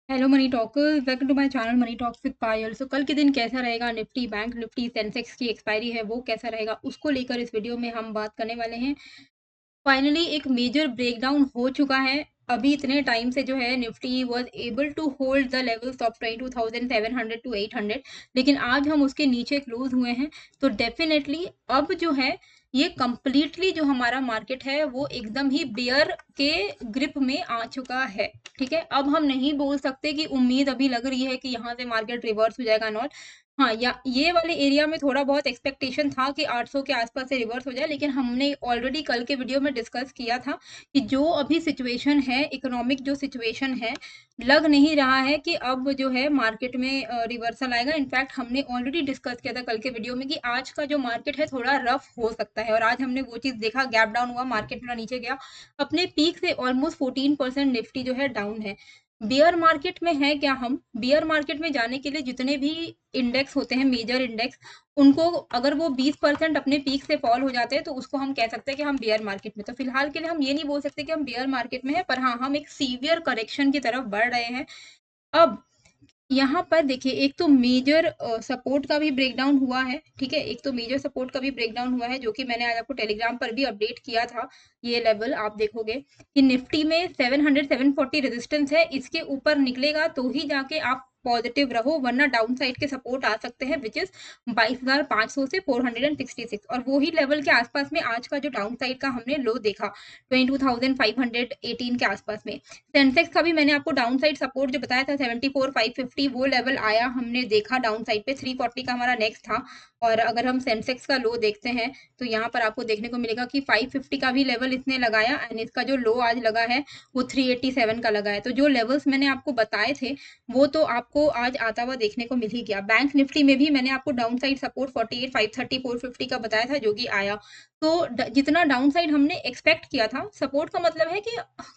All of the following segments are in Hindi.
Hello money talkers, welcome to my channel money talks with Payal. So कल के दिन कैसा रहेगा, निफ्टी, बैंक निफ्टी, सेंसेक्स की एक्सपायरी है वो कैसा रहेगा, उसको लेकर इस वीडियो में हम बात करने वाले हैं। फाइनली एक मेजर ब्रेकडाउन हो चुका है। अभी इतने टाइम से जो है Nifty was able to hold the levels of 22,700 to 800, लेकिन आज हम उसके नीचे क्लोज हुए हैं। तो डेफिनेटली अब जो है ये कंप्लीटली जो हमारा मार्केट है वो एकदम ही बियर के ग्रिप में आ चुका है। ठीक है, अब हम नहीं बोल सकते कि उम्मीद अभी लग रही है कि यहाँ से मार्केट रिवर्स हो जाएगा नॉट। हाँ, या ये वाले एरिया में थोड़ा बहुत एक्सपेक्टेशन था कि 800 के आसपास से रिवर्स हो जाए, लेकिन हमने ऑलरेडी कल के वीडियो में डिस्कस किया था कि जो अभी सिचुएशन है, इकोनॉमिक जो सिचुएशन है, लग नहीं रहा है कि अब जो है मार्केट में रिवर्सल आएगा। इनफैक्ट हमने ऑलरेडी डिस्कस किया था कल के वीडियो में कि आज का जो मार्केट है थोड़ा रफ हो सकता है, और आज हमने वो चीज़ देखा, गैप डाउन हुआ, मार्केट थोड़ा नीचे गया। अपने पीक से ऑलमोस्ट 14% निफ्टी जो है डाउन है। बियर मार्केट में है क्या? हम बियर मार्केट में जाने के लिए जितने भी इंडेक्स होते हैं, मेजर इंडेक्स, उनको अगर वो 20% अपने पीक से फॉल हो जाते हैं तो उसको हम कह सकते हैं कि हम बियर मार्केट में। तो फिलहाल के लिए हम ये नहीं बोल सकते कि हम बियर मार्केट में है, पर हाँ, हम एक सीवियर करेक्शन की तरफ बढ़ रहे हैं। अब यहाँ पर देखिए, एक तो मेजर सपोर्ट का भी ब्रेकडाउन हुआ है। ठीक है, एक तो मेजर सपोर्ट का भी ब्रेकडाउन हुआ है, जो कि मैंने आज आपको टेलीग्राम पर भी अपडेट किया था। ये लेवल आप देखोगे कि निफ्टी में 700 740 रेजिस्टेंस है, इसके ऊपर निकलेगा तो ही जाके आप पॉजिटिव रहो, वरना डाउन साइड के सपोर्ट आ सकते हैं, विच इज 22,500 से 466, और वो ही लेवल के आसपास में आज का जो डाउन साइड का हमने लो देखा 22,518 के आसपास में। सेंसेक्स का भी मैंने आपको डाउन साइड सपोर्ट जो बताया था 74,550, वो लेवल आया, हमने देखा डाउन साइड पे 340 का हमारा नेक्स्ट था। और अगर हम सेंसेक्स का लो देखते हैं तो यहाँ पर आपको देखने को मिलेगा कि 550 का भी लेवल इसने लगाया, एंड इसका जो लो आज लगा है वो 387 का लगा है। तो जो लेवल्स मैंने आपको बताए थे वो तो आपको आज आता हुआ देखने को मिल ही गया। बैंक निफ्टी में भी मैंने आपको डाउन साइड सपोर्ट 48 530 450 का बताया था, जो कि आया। तो जितना डाउन साइड हमने एक्सपेक्ट किया था, सपोर्ट का मतलब है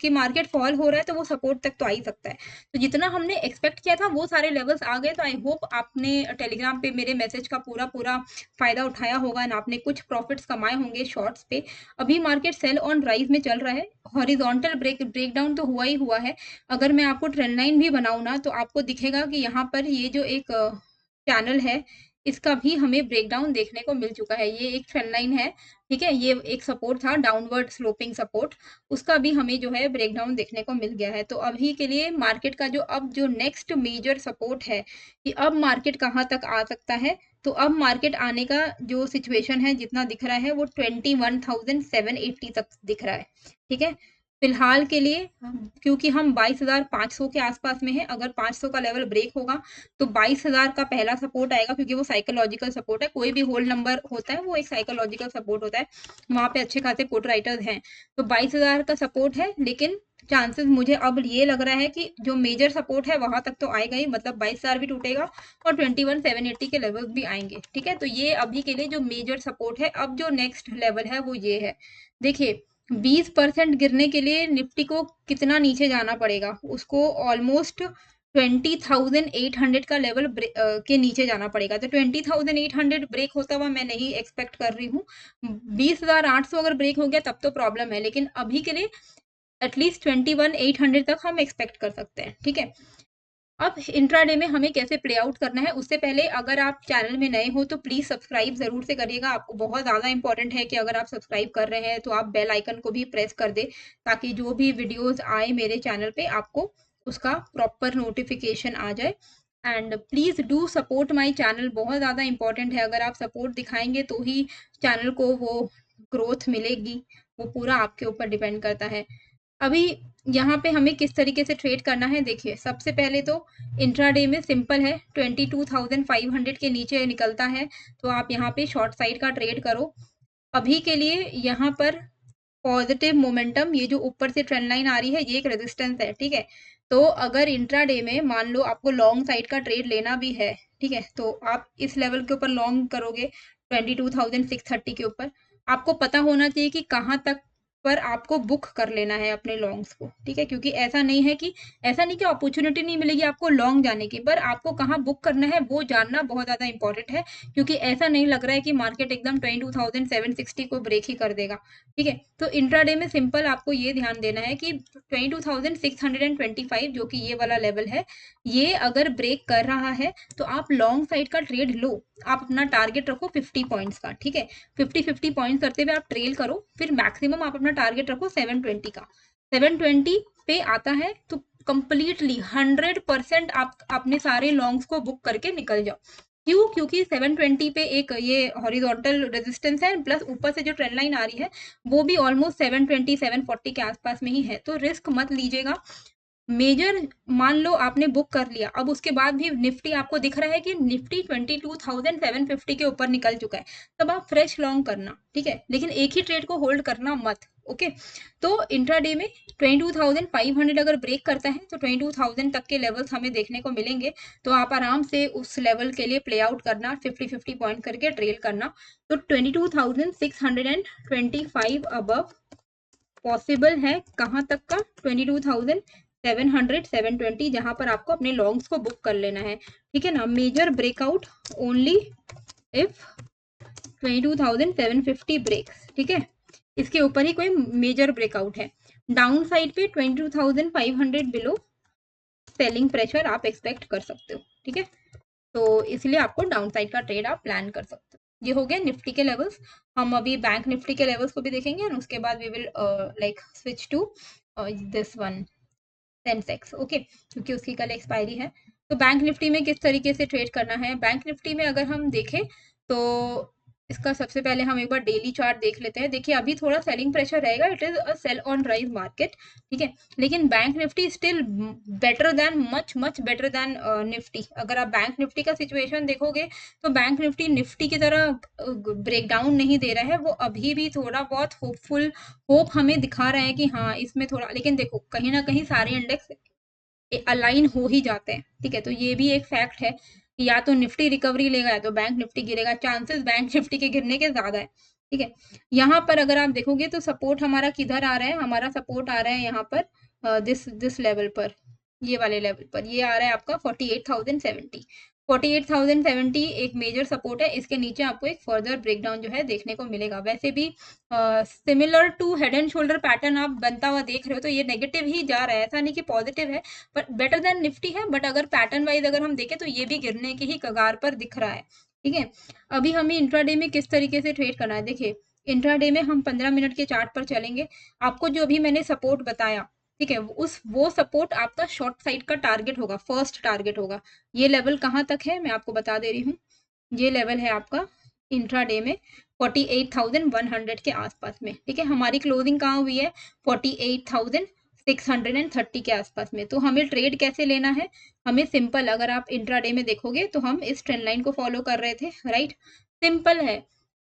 कि मार्केट फॉल हो रहा है तो वो सपोर्ट तक तो आ ही सकता है। तो जितना हमने एक्सपेक्ट किया था वो सारे लेवल्स आ गए। तो आई होप आपने टेलीग्राम पे मेरे मैसेज का पूरा पूरा फायदा उठाया होगा, एंड आपने कुछ प्रॉफिट्स कमाए होंगे शॉर्ट्स पे। अभी मार्केट सेल ऑन राइज में चल रहा है। हॉरिजॉन्टल ब्रेकडाउन तो हुआ ही हुआ है। अगर मैं आपको ट्रेंड लाइन भी बनाऊं ना तो आपको दिखेगा कि यहाँ पर ये जो एक चैनल है, इसका भी हमें ब्रेकडाउन देखने को मिल चुका है। ये एक ट्रेंड लाइन है, ठीक है, ये एक सपोर्ट था, डाउनवर्ड स्लोपिंग सपोर्ट, उसका भी हमें जो है ब्रेकडाउन देखने को मिल गया है। तो अभी के लिए मार्केट का जो अब जो नेक्स्ट मेजर सपोर्ट है कि अब मार्केट कहाँ तक आ सकता है, तो अब मार्केट आने का जो सिचुएशन है जितना दिख रहा है वो 21,780 तक दिख रहा है। ठीक है, फिलहाल के लिए क्योंकि हम 22,500 के आसपास में है, अगर 500 का लेवल ब्रेक होगा तो 22,000 का पहला सपोर्ट आएगा, क्योंकि वो साइकोलॉजिकल सपोर्ट है। कोई भी होल नंबर होता है वो एक साइकोलॉजिकल सपोर्ट होता है, वहां पे अच्छे खासे पुट राइटर्स हैं। तो 22,000 का सपोर्ट है, लेकिन चांसेस मुझे अब ये लग रहा है कि जो मेजर सपोर्ट है वहां तक तो आएगा ही, मतलब 22,000 भी टूटेगा और 21,780 के लेवल भी आएंगे। ठीक है, तो ये अभी के लिए जो मेजर सपोर्ट है। अब जो नेक्स्ट लेवल है वो ये है। देखिए, 20% गिरने के लिए निफ्टी को कितना नीचे जाना पड़ेगा, उसको ऑलमोस्ट 20,800 का लेवल के नीचे जाना पड़ेगा। तो 20,800 ब्रेक होता हुआ मैं नहीं एक्सपेक्ट कर रही हूँ। 20,800 अगर ब्रेक हो गया तब तो प्रॉब्लम है, लेकिन अभी के लिए एटलीस्ट 21,800 तक हम एक्सपेक्ट कर सकते हैं। ठीक है, अब इंट्राडे में हमें कैसे प्ले आउट करना है, उससे पहले अगर आप चैनल में नए हो तो प्लीज सब्सक्राइब जरूर से करिएगा। आपको बहुत ज्यादा इंपॉर्टेंट है कि अगर आप सब्सक्राइब कर रहे हैं तो आप बेल आइकन को भी प्रेस कर दे, ताकि जो भी वीडियोस आए मेरे चैनल पे आपको उसका प्रॉपर नोटिफिकेशन आ जाए। And please do support my channel, बहुत ज्यादा इंपॉर्टेंट है। अगर आप सपोर्ट दिखाएंगे तो ही चैनल को वो ग्रोथ मिलेगी, वो पूरा आपके ऊपर डिपेंड करता है। अभी यहाँ पे हमें किस तरीके से ट्रेड करना है, देखिए, सबसे पहले तो इंट्राडे में सिंपल है, 22,500 के नीचे निकलता है तो आप यहाँ पे शॉर्ट साइड का ट्रेड करो। अभी के लिए यहाँ पर पॉजिटिव मोमेंटम, ये जो ऊपर से ट्रेंड लाइन आ रही है ये एक रेजिस्टेंस है। ठीक है, तो अगर इंट्राडे में मान लो आपको लॉन्ग साइड का ट्रेड लेना भी है, ठीक है, तो आप इस लेवल के ऊपर लॉन्ग करोगे 22,630 के ऊपर। आपको पता होना चाहिए कि कहाँ तक पर आपको बुक कर लेना है अपने लॉन्ग्स को, ठीक है? क्योंकि ऐसा नहीं कि अपॉर्चुनिटी नहीं मिलेगी आपको लॉन्ग जाने की, पर आपको कहाँ बुक करना है वो जानना बहुत ज़्यादा इंपॉर्टेंट है, क्योंकि ऐसा नहीं लग रहा है कि मार्केट एकदम 22,760 को ब्रेक ही कर देगा, ठीक है? तो इंट्राडे में सिंपल आपको ये ध्यान देना है कि 22,625 जो कि ये वाला लेवल है, ये अगर ब्रेक कर रहा है तो आप लॉन्ग साइड का ट्रेड लो। आप अपना टारगेट रखो 50 पॉइंट्स का, ठीक है? 50 पॉइंट्स करते हुए आप ट्रेल करो, फिर मैक्सिमम आप अपना टारगेट रखो 720 का। 720 पे आता है तो कंप्लीटली 100% आप अपने सारे लॉन्ग्स को बुक करके निकल जाओ। क्यों? क्योंकि 720 पे एक ये हॉरिजॉन्टल रेजिस्टेंस है, प्लस ऊपर से जो ट्रेंड लाइन आ रही है वो भी ऑलमोस्ट 720 740 के आसपास में ही है, तो रिस्क मत लीजिएगा। मेजर मान लो आपने बुक कर लिया, अब उसके बाद भी निफ्टी आपको दिख रहा है कि निफ्टी 22,750 के ऊपर निकल चुका है, तब आप फ्रेश लॉन्ग करना, ठीक है? लेकिन एक ही ट्रेड को होल्ड करना मत, ओके? तो इंट्राडे में 22,500 अगर ब्रेक करता है तो 22,000 तक के लेवल्स हमें देखने को मिलेंगे, तो आप आराम से उस लेवल के लिए प्ले आउट करना, 50 पॉइंट करके ट्रेल करना। तो 22,625 अबव पॉसिबल है, कहाँ तक का? 22,700 720, जहां पर आपको अपने लॉन्ग्स को बुक कर लेना है, ठीक है ना? Major breakout only if 22,750 breaks, ठीक है? इसके ऊपर ही कोई मेजर ब्रेकआउट है। डाउन साइड पे 22,500 बिलो सेलिंग प्रेशर आप एक्सपेक्ट कर सकते हो, ठीक है? तो इसलिए आपको डाउन साइड का ट्रेड आप प्लान कर सकते हो। ये हो गया निफ्टी के लेवल्स। हम अभी बैंक निफ्टी के लेवल्स को भी देखेंगे और उसके बाद we will like switch to this one Sensex, okay? क्योंकि उसकी कल एक्सपायरी है। तो बैंक निफ्टी में किस तरीके से ट्रेड करना है? बैंक निफ्टी में अगर हम देखें तो इसका सबसे पहले हम एक बार डेली चार्ट देख लेते हैं। देखिए अभी थोड़ा सेलिंग प्रेशर रहेगा, it is a sell on rise market, ठीक है? लेकिन bank Nifty still better than much better than Nifty. अगर आप बैंक निफ्टी का सिचुएशन देखोगे तो बैंक निफ्टी निफ्टी की तरह ब्रेकडाउन नहीं दे रहा है, वो अभी भी थोड़ा बहुत होप हमें दिखा रहा है कि हाँ इसमें थोड़ा, लेकिन देखो कहीं ना कहीं सारे इंडेक्स अलाइन हो ही जाते हैं, ठीक है? तो ये भी एक फैक्ट है कि या तो निफ्टी रिकवरी लेगा या तो बैंक निफ्टी गिरेगा, चांसेस बैंक निफ्टी के गिरने के ज्यादा है, ठीक है? यहाँ पर अगर आप देखोगे तो सपोर्ट हमारा किधर आ रहा है? हमारा सपोर्ट आ रहा है यहाँ पर दिस लेवल पर, ये वाले लेवल पर ये आ रहा है आपका 48,070। 48,070 एक मेजर सपोर्ट है, इसके नीचे आपको एक फर्दर ब्रेकडाउन जो है देखने को मिलेगा। वैसे भी similar to head and shoulder pattern आप बनता हुआ देख रहे हो, तो ये नेगेटिव ही जा रहा है, ऐसा नहीं कि पॉजिटिव है, बट बेटर देन निफ्टी है। बट अगर पैटर्न वाइज अगर हम देखें तो ये भी गिरने की ही कगार पर दिख रहा है, ठीक है? अभी हमें इंट्राडे में किस तरीके से ट्रेड करना है? देखिए इंट्राडे में हम 15 मिनट के चार्ट पर चलेंगे। आपको जो अभी मैंने सपोर्ट बताया, ठीक है, वो सपोर्ट आपका शॉर्ट साइड का टारगेट होगा, फर्स्ट टारगेट होगा। ये लेवल कहाँ तक है मैं आपको बता दे रही हूँ। ये लेवल है आपका इंट्राडे में 48,100 के आसपास में, ठीक है? हमारी क्लोजिंग कहाँ हुई है? 48,630 के आसपास में। तो हमें ट्रेड कैसे लेना है? हमें सिंपल, अगर आप इंट्राडे में देखोगे तो हम इस ट्रेंड लाइन को फॉलो कर रहे थे, राइट? सिंपल है,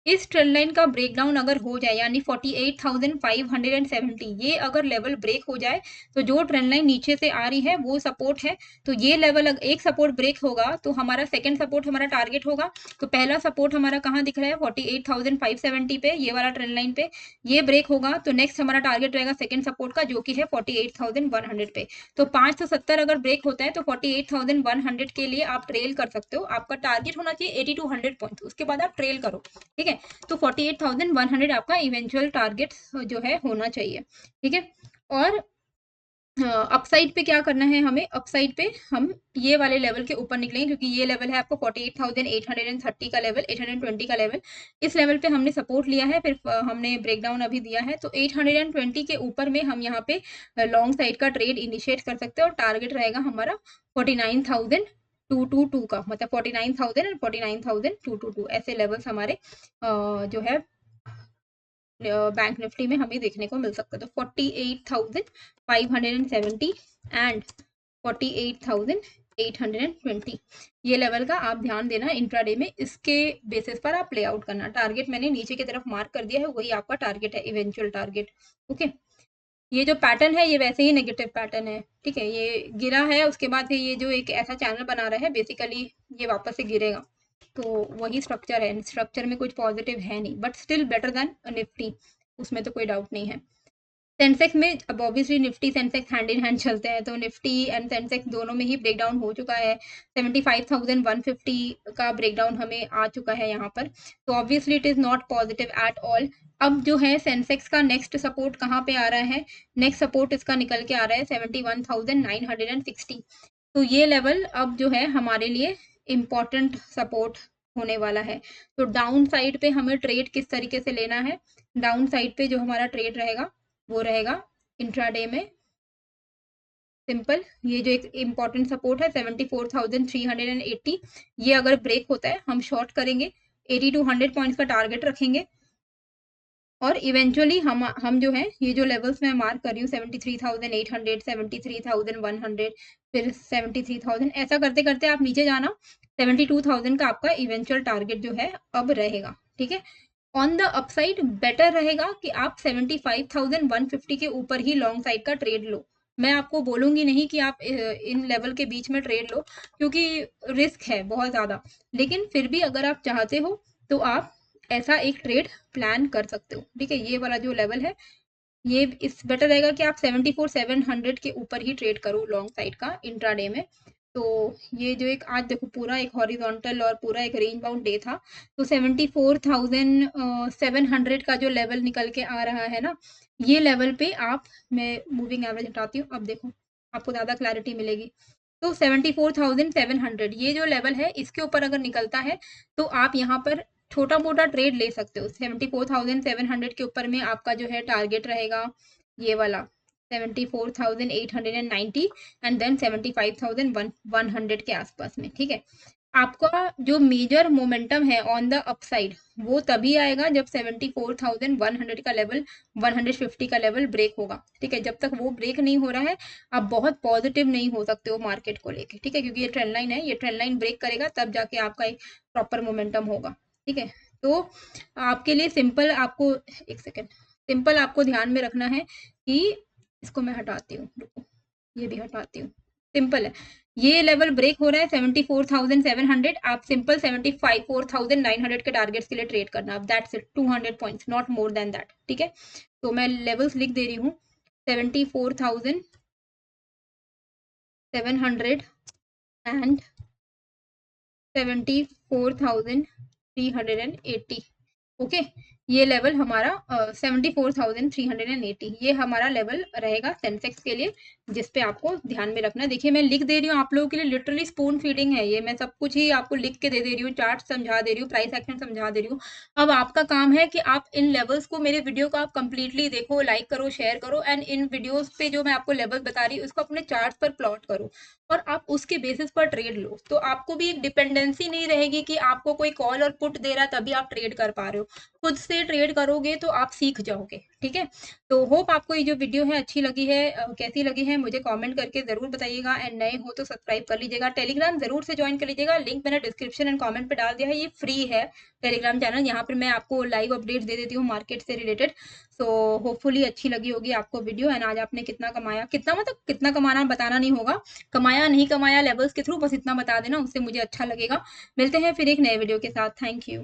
इस ट्रेंड लाइन का ब्रेकडाउन अगर हो जाए यानी 48,570 ये अगर लेवल ब्रेक हो जाए तो जो ट्रेंड लाइन नीचे से आ रही है वो सपोर्ट है, तो ये लेवल एक सपोर्ट ब्रेक होगा तो हमारा सेकंड सपोर्ट हमारा टारगेट होगा। तो पहला सपोर्ट हमारा कहाँ दिख रहा है? 48,570 पे, ये वाला ट्रेंड लाइन पे ये ब्रेक होगा तो नेक्स्ट हमारा टारगेट रहेगा सेकंड सपोर्ट का, जो कि है 48,100 पे। तो 570 अगर ब्रेक होता है तो 48,100 के लिए आप ट्रेल कर सकते हो। आपका टारगेट होना चाहिए 80 to 100 पॉइंट, उसके बाद आप ट्रेल करो, ठीक है? तो 48,100 आपका इवेंचुअल टारगेट जो है होना चाहिए, ठीक है? और अपसाइड पे क्या करना है हमें? अपसाइड पे हम ये वाले लेवल के ऊपर निकलेंगे, क्योंकि ये लेवल है आपको 48,830 का लेवल, 820 का लेवल। इस लेवल पे हमने सपोर्ट लिया है, फिर हमने ब्रेकडाउन अभी दिया है, तो 820 के ऊपर में हम यहाँ पे लॉन्ग साइड का ट्रेड इनिशिएट कर सकते हैं और टारगेट रहेगा हमारा 49,222 का, मतलब 49,000 और 49,222 ऐसे लेवल्स हमारे जो है बैंक निफ्टी में हमें देखने को मिल सकता है। तो 48,570 एंड 48,820 ये लेवल का आप ध्यान देना इंट्राडे में, इसके बेसिस पर आप प्ले आउट करना। टारगेट मैंने नीचे की तरफ मार्क कर दिया है, वही आपका टारगेट है, इवेंचुअल टारगेट, ओके? ये जो पैटर्न है ये वैसे ही नेगेटिव पैटर्न है, ठीक है? ये गिरा है, उसके बाद ये जो एक ऐसा चैनल बना रहा है, बेसिकली ये वापस से गिरेगा, तो वही स्ट्रक्चर है। स्ट्रक्चर में कुछ पॉजिटिव है नहीं, but still better than Nifty, उसमें तो कोई डाउट नहीं है। सेंसेक्स में अब obviously Nifty Sensex hand in hand चलते हैं, तो निफ्टी एंड सेंसेक्स दोनों में ही ब्रेकडाउन हो चुका है। 75,150 का ब्रेकडाउन हमें आ चुका है यहाँ पर, तो obviously it is not positive at all. अब जो है सेंसेक्स का नेक्स्ट सपोर्ट कहाँ पे आ रहा है, नेक्स्ट सपोर्ट इसका निकल के आ रहा है 71,960। तो ये लेवल अब जो है हमारे लिए इम्पॉर्टेंट सपोर्ट होने वाला है। तो डाउन साइड पे हमें ट्रेड किस तरीके से लेना है, डाउन साइड पे जो हमारा ट्रेड रहेगा वो रहेगा इंट्राडे में सिंपल, ये जो एक इम्पॉर्टेंट सपोर्ट है 74,380, ये अगर ब्रेक होता है हम शॉर्ट करेंगे, 80 to 100 पॉइंट्स का टारगेट रखेंगे और इवेंचुअली हम जो है ये जो लेवल्स मैं मार्क कर रही हूँ 73,800, 73,100, फिर 73,000, ऐसा करते करते आप नीचे जाना, 72,000 का आपका इवेंचुअल टारगेट जो है अब रहेगा। ठीक है, ऑन द अपसाइड बेटर रहेगा कि आप 75,150 के ऊपर ही लॉन्ग साइड का ट्रेड लो। मैं आपको बोलूंगी नहीं कि आप इन लेवल के बीच में ट्रेड लो, क्योंकि रिस्क है बहुत ज़्यादा, लेकिन फिर भी अगर आप चाहते हो तो आप ऐसा एक ट्रेड प्लान कर सकते हो। ठीक है, ये वाला जो लेवल है ये इस बेटर रहेगा कि आप 74,700 के ऊपर ही ट्रेड करो लॉन्ग साइड का इंट्राडे में। तो ये जो एक आज देखो पूरा एक हॉरिजॉन्टल और पूरा एक रेंज बाउंड डे था, तो 74,700 का जो लेवल निकल के आ रहा है ना, ये लेवल पे आप, मैं मूविंग एवरेज हटाती हूँ, अब देखो आपको ज़्यादा क्लैरिटी मिलेगी। तो 74,700 ये जो लेवल है इसके ऊपर अगर निकलता है तो आप यहाँ पर छोटा मोटा ट्रेड ले सकते हो। 74,700 के ऊपर में आपका जो है टारगेट रहेगा ये वाला 74,890 एंड देन 75,100 के आसपास में। ठीक है, आपका जो मेजर मोमेंटम है ऑन द अपसाइड वो तभी आएगा जब 74,100 का लेवल, 150 का लेवल ब्रेक होगा। ठीक है, जब तक वो ब्रेक नहीं हो रहा है आप बहुत पॉजिटिव नहीं हो सकते हो मार्केट को लेके। ठीक है, क्योंकि ये ट्रेंड लाइन है, ये ट्रेंड लाइन ब्रेक करेगा तब जाके आपका एक प्रॉपर मोमेंटम होगा। ठीक है, तो आपके लिए सिंपल, आपको एक सेकेंड, सिंपल आपको ध्यान में रखना है कि इसको मैं हटाती हूँ, रुको ये भी हटाती हूँ, सिंपल है, ये लेवल ब्रेक हो रहा है 74,700, आप सिंपल 74,900 के टारगेट्स के लिए ट्रेड करना, अब that's it, 200 points, not more than that. ठीक है, तो मैं लेवल्स लिख दे रही हूँ 74,700 एंड 74,380। ओके, ये लेवल हमारा 74,380 ये हमारा लेवल रहेगा सेंसेक्स के लिए, जिस पे आपको ध्यान में रखना है। देखिए मैं लिख दे रही हूँ आप लोगों के लिए, लिटरली स्पून फीडिंग है ये, मैं सब कुछ ही आपको लिख के दे रही हूँ, चार्ट समझा दे रही हूँ, प्राइस एक्शन समझा दे रही हूँ। अब आपका काम है कि आप इन लेवल्स को, मेरे वीडियो को आप कंप्लीटली देखो, लाइक करो, शेयर करो एंड इन वीडियोस पे जो मैं आपको लेवल बता रही हूँ उसको अपने चार्ट पर प्लॉट करो और आप उसके बेसिस पर ट्रेड लो। तो आपको भी एक डिपेंडेंसी नहीं रहेगी कि आपको कोई कॉल और पुट दे रहा तभी आप ट्रेड कर पा रहे हो, खुद से ट्रेड करोगे तो आप सीख जाओगे। ठीक है, तो होप आपको ये जो वीडियो है अच्छी लगी है, कैसी लगी है मुझे कमेंट करके जरूर बताइएगा एंड नए हो तो सब्सक्राइब कर लीजिएगा, टेलीग्राम जरूर से ज्वाइन कर लीजिएगा, लिंक मैंने डिस्क्रिप्शन एंड कमेंट पे डाल दिया है, ये फ्री है टेलीग्राम चैनल, यहाँ पर मैं आपको लाइव अपडेट्स दे देती हूँ मार्केट से रिलेटेड। सो होपफुली अच्छी लगी होगी आपको वीडियो एंड आज आपने कितना कमाया, कितना मतलब कितना कमाना बताना नहीं होगा, कमाया नहीं कमाया लेवल्स के थ्रू बस इतना बता देना, उससे मुझे अच्छा लगेगा। मिलते हैं फिर एक नए वीडियो के साथ, थैंक यू।